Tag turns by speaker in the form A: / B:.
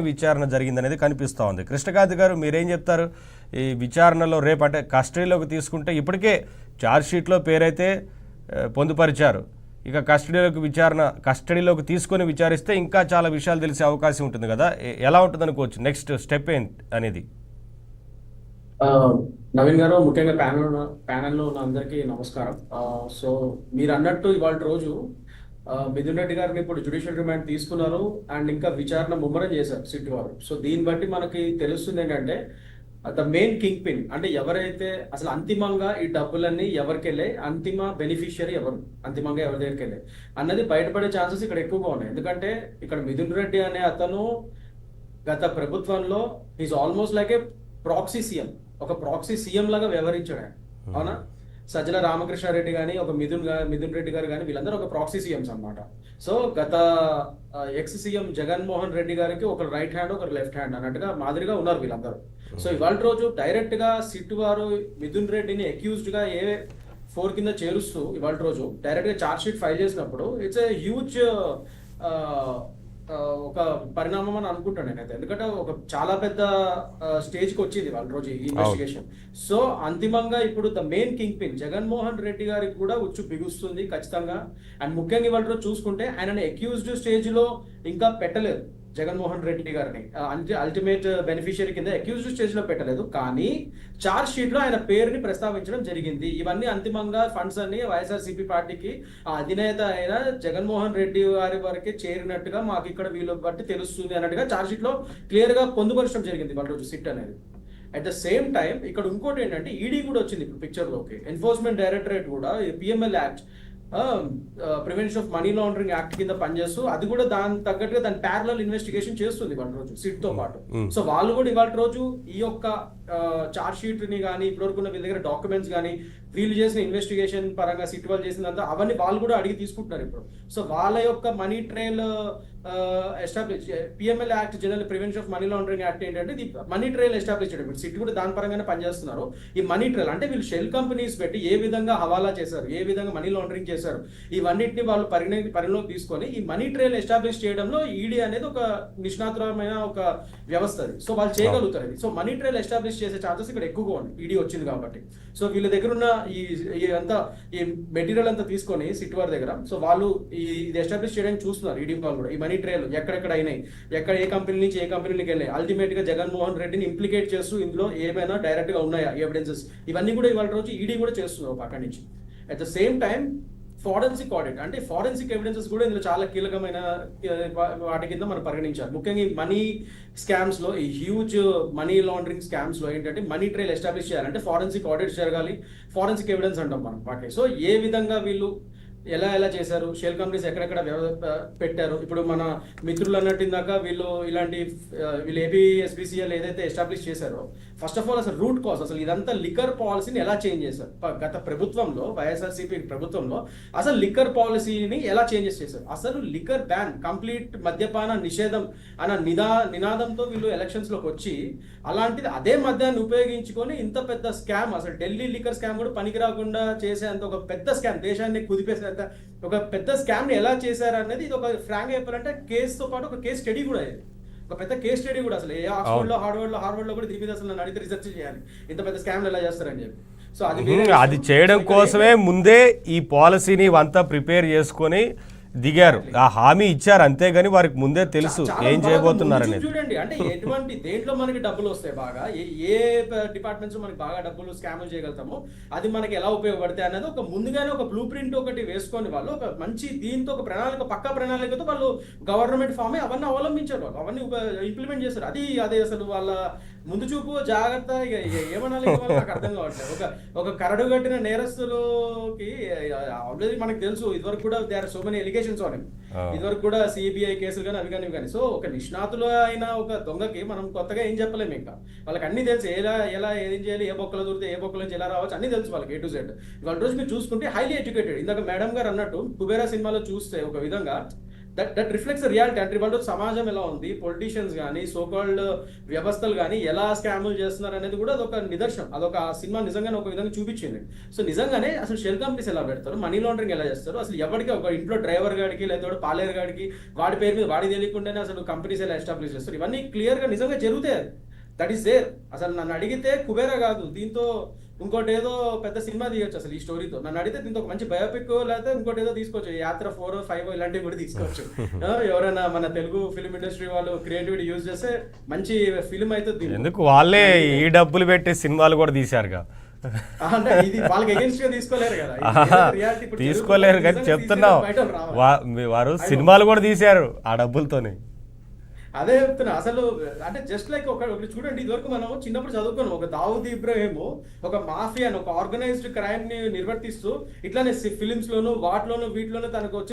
A: విచారణ జరిగిందనేది కనిపిస్తూ ఉంది. కృష్ణకాంత్ గారు మీరేం చెప్తారు? ఈ విచారణలో రేపు అంటే కస్టడీలోకి తీసుకుంటే ఇప్పటికే ఛార్జ్షీట్లో పేరైతే పొందుపరిచారు. ఇక కస్టడీలోకి తీసుకొని విచారిస్తే ఇంకా చాలా విషయాలు తెలిసే అవకాశం ఉంటుంది కదా, ఎలా ఉంటుంది అనుకోవచ్చు? నెక్స్ట్ స్టెప్ ఏంటి అనేది.
B: నవీన్ గారు, ముఖ్యంగా ప్యానెల్లో ఉన్న అందరికీ నమస్కారం. సో మీరు అన్నట్టు ఇవాళ రోజు మిథున్ రెడ్డి గారిని ఇప్పుడు జ్యుడిషియల్ రిమాండ్ తీసుకున్నారు అండ్ ఇంకా విచారణ ముమ్మరం చేశారు సిట్ వారు. సో దీన్ని బట్టి మనకి తెలుస్తుంది ఏంటంటే ద మెయిన్ కింగ్ పిన్ అంటే ఎవరైతే అసలు అంతిమంగా ఈ డబ్బులన్నీ ఎవరికి వెళ్ళాయి, అంతిమ బెనిఫిషియరీ ఎవరు, అంతిమంగా ఎవరి దగ్గరికి వెళ్ళాయి అన్నది బయటపడే ఛాన్సెస్ ఇక్కడ ఎక్కువగా ఉన్నాయి. ఎందుకంటే ఇక్కడ మిథున్ రెడ్డి అనే అతను గత ప్రభుత్వంలో is almost like A proxy CM, ఒక ప్రాక్సీ సీఎం లాగా వ్యవహరించాడు. అవునా? సజ్జల రామకృష్ణారెడ్డి కానీ ఒక మిథున్ రెడ్డి గారు కానీ వీళ్ళందరూ ఒక ప్రాక్సీ సీఎంస్ అనమాట. సో గత ఎక్స్ సీఎం జగన్మోహన్ రెడ్డి గారికి ఒక రైట్ హ్యాండ్ ఒక లెఫ్ట్ హ్యాండ్ అన్నట్టుగా మాదిరిగా ఉన్నారు వీళ్ళందరూ. సో ఇవాళ రోజు డైరెక్ట్ గా సిట్ వారు మిథున్ రెడ్డిని అక్యూజ్డ్ గా A4 కింద చేరుస్తూ ఇవాళ రోజు డైరెక్ట్ గా ఛార్జ్ షీట్ ఫైల్ చేసినప్పుడు ఇట్స్ ఏ హ్యూజ్ ఒక పరిణామం అని అనుకుంటాను నేనైతే. ఎందుకంటే ఒక చాలా పెద్ద స్టేజ్కి వచ్చింది వాళ్ళ రోజు ఈ ఇన్వెస్టిగేషన్. సో అంతిమంగా ఇప్పుడు the main king pin Jaganmohan Reddy గారికి కూడా ఉచ్చు బిగుస్తుంది ఖచ్చితంగా. అండ్ ముఖ్యంగా ఇవాళ రోజు చూసుకుంటే ఆయనని అక్యూజ్డ్ స్టేజ్ లో ఇంకా పెట్టలేదు జగన్మోహన్ రెడ్డి గారిని, అల్టిమేట్ బెనిఫిషియరీ కింద అక్యూజ్డ్ స్టేజ్ లో పెట్టలేదు, కానీ చార్జ్ షీట్ లో ఆయన పేరుని ప్రస్తావించడం జరిగింది. ఇవన్నీ అంతిమంగా ఫండ్స్ అన్ని వైఎస్ఆర్సీపీ పార్టీకి అధినేత అయిన జగన్మోహన్ రెడ్డి గారి వరకే చేరినట్టుగా మాకు ఇక్కడ వీళ్ళు బట్టి తెలుస్తుంది అన్నట్టుగా చార్జ్ షీట్ లో క్లియర్ గా పొందుపరచడం జరిగింది వాళ్ళ రోజు సిట్ అనేది. అట్ ద సేమ్ టైం ఇక్కడ ఇంకోటి ఏంటంటే ఈడీ కూడా వచ్చింది ఇప్పుడు పిక్చర్ లోకి. ఎన్ఫోర్స్మెంట్ డైరెక్టరేట్ కూడా PML act, prevention of money laundering act కింద పనిచేస్తూ అది కూడా దాని తగ్గట్టుగా దాని ప్యారలల్ ఇన్వెస్టిగేషన్ చేస్తుంది ఇవాళ రోజు సిట్ తో పాటు. సో వాళ్ళు కూడా ఇవాళ రోజు ఈ యొక్క చార్జ్ షీట్ ని కానీ ఇప్పటివరకు ఉన్న వీళ్ళ దగ్గర డాక్యుమెంట్స్ కానీ వీళ్ళు చేసిన ఇన్వెస్టిగేషన్ పరంగా సిట్ వాళ్ళు చేసినంత అవన్నీ వాళ్ళు కూడా అడిగి తీసుకుంటున్నారు ఇప్పుడు. సో వాళ్ళ యొక్క money trial establish PML act, general prevention of money laundering act ఏంటంటే ఇది మనీ ట్రయల్ ఎస్టాబ్లిష్ చేయడం. సిట్ కూడా దాని పరంగానే పనిచేస్తున్నారు. ఈ మనీ ట్రయల్ అంటే వీళ్ళు షెల్ కంపెనీస్ పెట్టి ఏ విధంగా హవాలా చేశారు, ఏ విధంగా మనీ లాండరింగ్ చేశారు, ఇవన్నిటిని వాళ్ళు పరిణలోకి తీసుకొని ఈ మనీ ట్రయల్ ఎస్టాబ్లిష్ చేయడంలో ఈడీ అనేది ఒక నిష్ణాతురమైన ఒక వ్యవస్థ అది. సో వాళ్ళు చేయగలుగుతారు ఇది. సో మనీ ట్రయల్ ఎస్టాబ్లిష్ చేసే ఛాన్సెస్ ఇక్కడ ఎక్కువగా ఉంది ఈడీ వచ్చింది కాబట్టి. సో వీళ్ళ దగ్గర ఉన్న ఈ మెటీరియల్ అంతా తీసుకొని సిట్ వారి దగ్గర సో వాళ్ళు ఇది ఎస్టాబ్లిష్ చేయడానికి చూస్తున్నారు ఈడీ వాళ్ళు కూడా. ఈ మనీ ట్రయల్ ఎక్కడెక్కడ అయినాయి, ఎక్కడ ఏ కంపెనీ నుంచి ఏ కంపెనీకి వెళ్ళాయి, అల్టిమేట్ గా జగన్మోహన్ రెడ్డిని ఇంప్లికేట్ చేస్తూ ఇందులో ఏమైనా డైరెక్ట్ గా ఉన్నాయా ఎవిడెన్సెస్, ఇవన్నీ కూడా ఇవాళ రోజు ఈడీ కూడా చేస్తున్నారు పక్క నుంచి. At the same time forensic audit అంటే ఫారెన్సిక్ ఎవిడెన్సెస్ కూడా ఇందులో చాలా కీలకమైన వాటి కింద మనం పరిగణించాలి. ముఖ్యంగా ఈ మనీ స్కామ్స్ లో, ఈ హ్యూజ్ మనీ లాండరింగ్ స్కామ్స్ లో ఏంటంటే మనీ ట్రయల్ ఎస్టాబ్లిష్ చేయాలంటే ఫారెన్సిక్ ఆడిట్ జరగాలి, ఫారెన్సిక్ ఎవిడెన్స్ అంటాం మనం వాటిని. సో ఏ విధంగా వీళ్ళు ఎలా చేశారు, షెల్ కంపెనీస్ ఎక్కడెక్కడ పెట్టారు, ఇప్పుడు మన మిత్రులు అన్నట్టు ఇందాక వీళ్ళు ఏపీఎస్బిసిఎల్ ఏదైతే ఎస్టాబ్లిష్ చేశారో ఫస్ట్ ఆఫ్ ఆల్ అసలు రూట్ కాజ్ అసలు ఇదంతా లిక్కర్ పాలసీని ఎలా చేంజ్ చేశారు గత ప్రభుత్వంలో, వైఎస్ఆర్సీపీ ప్రభుత్వంలో అసలు లిక్కర్ పాలసీని ఎలా చేంజెస్ చేశారు, అసలు లిక్కర్ బ్యాన్ కంప్లీట్ మద్యపాన నిషేధం అన్న నినాదంతో వీళ్ళు ఎలక్షన్స్ లోకి వచ్చి అలాంటిది అదే మద్యాన్ని ఉపయోగించుకొని ఇంత పెద్ద స్కామ్, అసలు ఢిల్లీ లిక్కర్ స్కామ్ కూడా పనికి రాకుండా చేసేంత ఒక పెద్ద స్కామ్, దేశాన్ని కుదిపేసే ఒక పెద్ద స్కామ్ ని ఎలా చేశారు అనేది ఇది ఒక ఫ్రాంక్ చెప్పాలంటే కేసుతో పాటు ఒక కేస్ స్టడీ కూడా అయ్యేది, ఒక పెద్ద కేస్ స్టడీ కూడా. అసలు ఏ ఆక్స్ఫర్డ్ లో హార్వర్డ్ లో కూడా దీని మీద అసలు నన్ను అడిగితే రీసెర్చ్ చేయాలి ఇంత పెద్ద స్కామ్లు ఎలా చేస్తారని చెప్పి. సో
A: అది చేయడం కోసమే ముందే ఈ పాలసీని అంతా ప్రిపేర్ చేసుకొని దిగారు, ఆ హామీ ఇచ్చారు, అంతేగాని వారికి ముందే తెలుసు ఏం చేయబోతున్నారు అనేది.
B: చూడండి అంటే ఎటువంటి దేంట్లో మనకి డబ్బులు వస్తాయి బాగా, ఏ డిపార్ట్మెంట్స్ మనకి బాగా డబ్బులు స్కామ్ చేయగలుగుతామో అది మనకి ఎలా ఉపయోగపడతాయి అనేది ఒక ముందుగానే ఒక బ్లూ ప్రింట్ ఒకటి వేసుకొని వాళ్ళు ఒక మంచి దీంతో ఒక ప్రణాళిక, పక్కా ప్రణాళికతో వాళ్ళు గవర్నమెంట్ ఫామ్ అవన్నీ అవలంబించారు, వాళ్ళు అవన్నీ ఇంప్లిమెంట్ చేస్తారు. అది అసలు వాళ్ళ ముందు చూపు జాగ్రత్త ఏమనాలి నాకు అర్థం కావట్లేదు. ఒక కరడు కట్టిన నేరస్తులకి ఆల్రెడీ మనకు తెలుసు ఇదివరకు కూడా they are so many allegations on him, ఇదివరకు కూడా సిబిఐ కేసులు కానీ అవి కానీ. సో ఒక నిష్ణాతులు అయిన ఒక దొంగకి మనం కొత్తగా ఏం చెప్పలేము, ఇంకా వాళ్ళకి అన్ని తెలుసు ఎలా ఏం చేయాలి, ఏ బొక్కలు దూరితే ఏ బొక్కల నుంచి ఎలా రావచ్చు అన్ని తెలుసు వాళ్ళకి A to Z. ఇవాళ రోజు మీరు చూసుకుంటే హైలీ ఎడ్యుకేటెడ్. ఇందాక మేడం గారు అన్నట్టు కుబేరా సినిమాలో చూస్తే ఒక విధంగా దట్ రిఫ్లెక్ట్స్ రియాలిటీ. అంటే ఇవాళ సమాజం ఎలా ఉంది, పొలిటీషియన్స్ కానీ సోకాల్డ్ వ్యవస్థలు కానీ ఎలా స్కాములు చేస్తున్నారు అనేది కూడా అదొక నిదర్శనం. అదొక సినిమా నిజంగానే ఒక విధంగా చూపించింది. సో నిజంగానే అసలు షెల్ కంపెనీస్ ఎలా పెడతారు, మనీ లాండరింగ్ ఎలా చేస్తారు, అసలు ఎవరికి ఒక ఇంట్లో డ్రైవర్ గాడికి లేదా పాలేరు గాడికి వాడి పేరు మీద వాడి తెలియకుండానే అసలు కంపెనీస్ ఎలా ఎస్టాబ్లిష్ చేస్తారు, ఇవన్నీ క్లియర్ గా నిజంగా జరుగుతాయి. That is there. అసలు నన్ను అడిగితే కుబేరా కాదు, దీంతో ఇంకోటి ఏదో పెద్ద సినిమా తీయొచ్చు అసలు ఈ స్టోరీతో. నన్ను అడిగితే దీంతో ఒక మంచి బయోపిక్ లేకపోతే ఇంకోటి ఏదో తీసుకోవచ్చు, యాత్ర 4, 5 ఇలాంటివి కూడా తీసుకోవచ్చు. ఎవరైనా మన తెలుగు ఫిల్మ్ ఇండస్ట్రీ వాళ్ళు క్రియేటివిటీ యూజ్ చేస్తే మంచి ఫిల్మ్ అయితే
A: ఎందుకు వాళ్ళే ఈ డబ్బులు పెట్టి సినిమాలు కూడా తీశారుగా.
B: అంటే ఇది వాళ్ళకి అగేన్స్ట్ గా తీసుకోలేరు కదా,
A: తీసుకోలేరు కానీ చెప్తున్నావు, వారు సినిమాలు కూడా తీశారు ఆ డబ్బులతోనే.
B: అదే చెప్తున్నా. అసలు అంటే జస్ట్ లైక్ ఒకటి చూడండి, ఇదివరకు మనం చిన్నప్పుడు చదువుకున్నాం, ఒక దావుద్ ఇబ్రాహిం ఒక మాఫియా ఒక ఆర్గనైజ్డ్ క్రైమ్ ని నిర్వర్తిస్తూ ఇట్లానే ఫిలిమ్స్ లోను వాటిలోను వీటిలోనూ తనకు వచ్చి